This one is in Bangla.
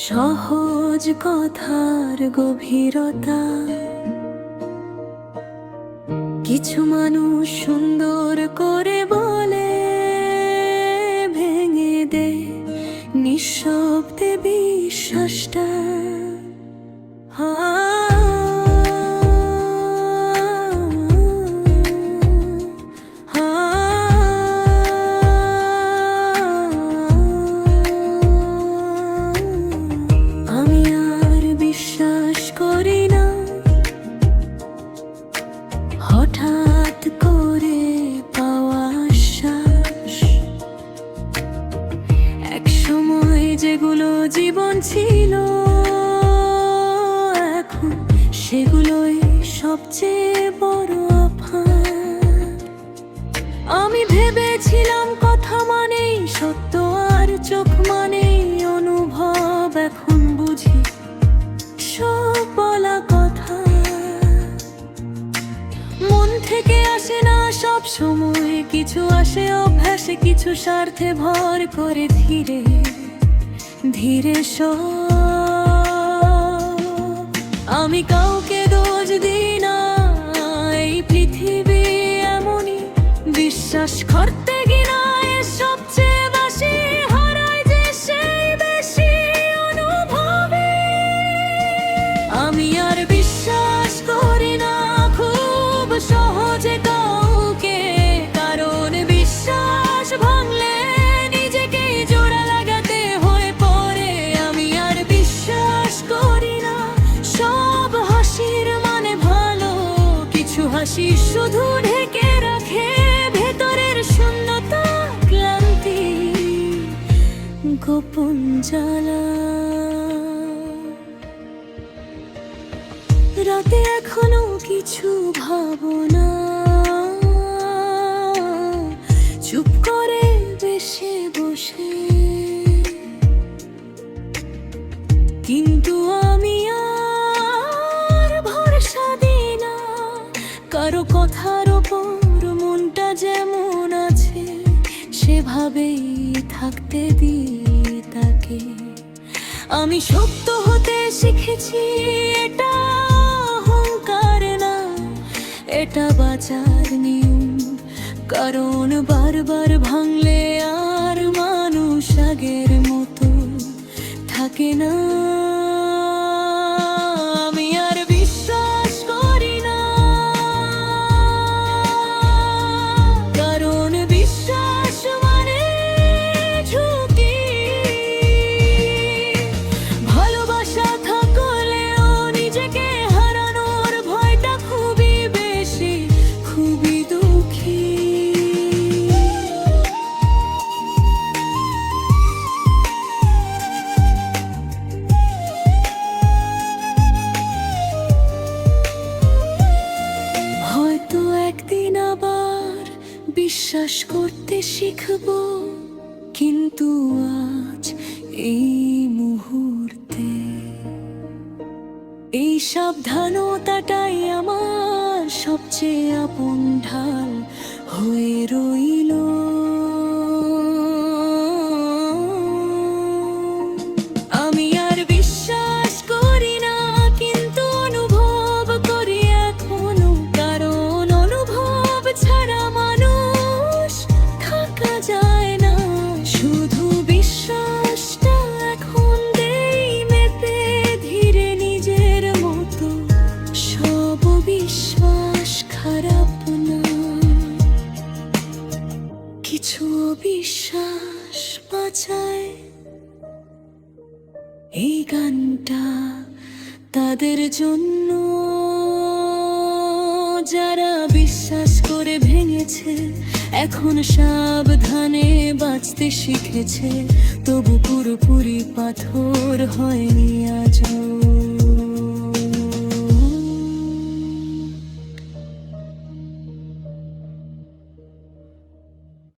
সহজ কথার গভীরতা, কিছু মানুষ সুন্দর করে বলে, ভেঙে দে নিঃশব্দে বিশ্বাসটা। আমি আর বিশ্বাস করি না হঠাৎ করে পাওয়া আশ্বাস। এক সময় যেগুলো জীবন ছিল, এখন সেগুলোই সবচেয়ে বড় আফাত। আমি ভেবেছিলাম কথা মানেই সত্য, আর চোখ মানেই অনুভব। এখন বুঝি সব বলা কথা মন থেকে আসে না সব সময়, কিছু আসে অভ্যাসে, কিছু স্বার্থে ভর করে। ধীরে ধীরে সব আমি কাউকে দোষ দিই না, এই পৃথিবী এমনই। বিশ্বাস করতে গিনা সবচেয়ে বেশি হারায় যে সেই বেশি অনুভবে। আমি আর বিশ্বাস করি না খুব সহজে কাউকে, কারণ বিশ্বাস ভাঙলে নিজেকে জোড়া লাগাতে হয়ে পড়ে। আমি আর বিশ্বাস করি না সব হাসির মানে ভালো, কিছু হাসি শুধু ঢেকে রাখে ভেতরের শূন্যতা, ক্লান্তি, গোপন জ্বালা। রাতে এখনো কিছু ভাবনা, চুপ করে বেশে বসে, কিন্তু আমি আর ভরসা দিই না কারো কথার ওপর। মনটা যেমন আছে সেভাবেই থাকতে দিই তাকে। আমি শক্ত হতে শিখেছি, এটা অহংকার না, এটা বাঁচার নিয়ম। কারণ বারবার ভাঙলে আর মানুষ আগের মতো থাকে না। আমি আর বিশ্বাস করি না, কারণ বিশ্বাস মানে ঝুঁকি। ভালোবাসা থাকলেও নিজেকে হারানোর ভয়টা খুবই বেশি, খুবই দুঃখী। হয়তো একদিন আবার বিশ্বাস করতে শিখবো, কিন্তু আজ এই মুহূর্তে এই সাবধানতাটাই আমার সবচেয়ে আপন ঢাল হয়ে রইল। আমি আর বিশ্বাস করি না, কিন্তু অনুভব করি এখনো, কারণ অনুভব ছাড়া মানুষ থাকা যায় না। শুধু বিশ্বাসটা এখন দেই মেপে, ধীরে নিজের মতো। সব বিশ্বাস খারাপ না, কিছু বিশ্বাস বাঁচায়। এই গানটা তাদের জন্য যারা বিশ্বাস করে ভেঙেছে, এখন সাবধানে বাঁচতে শিখেছে, তবু পুরোপুরি পাথর হয়নি আজও।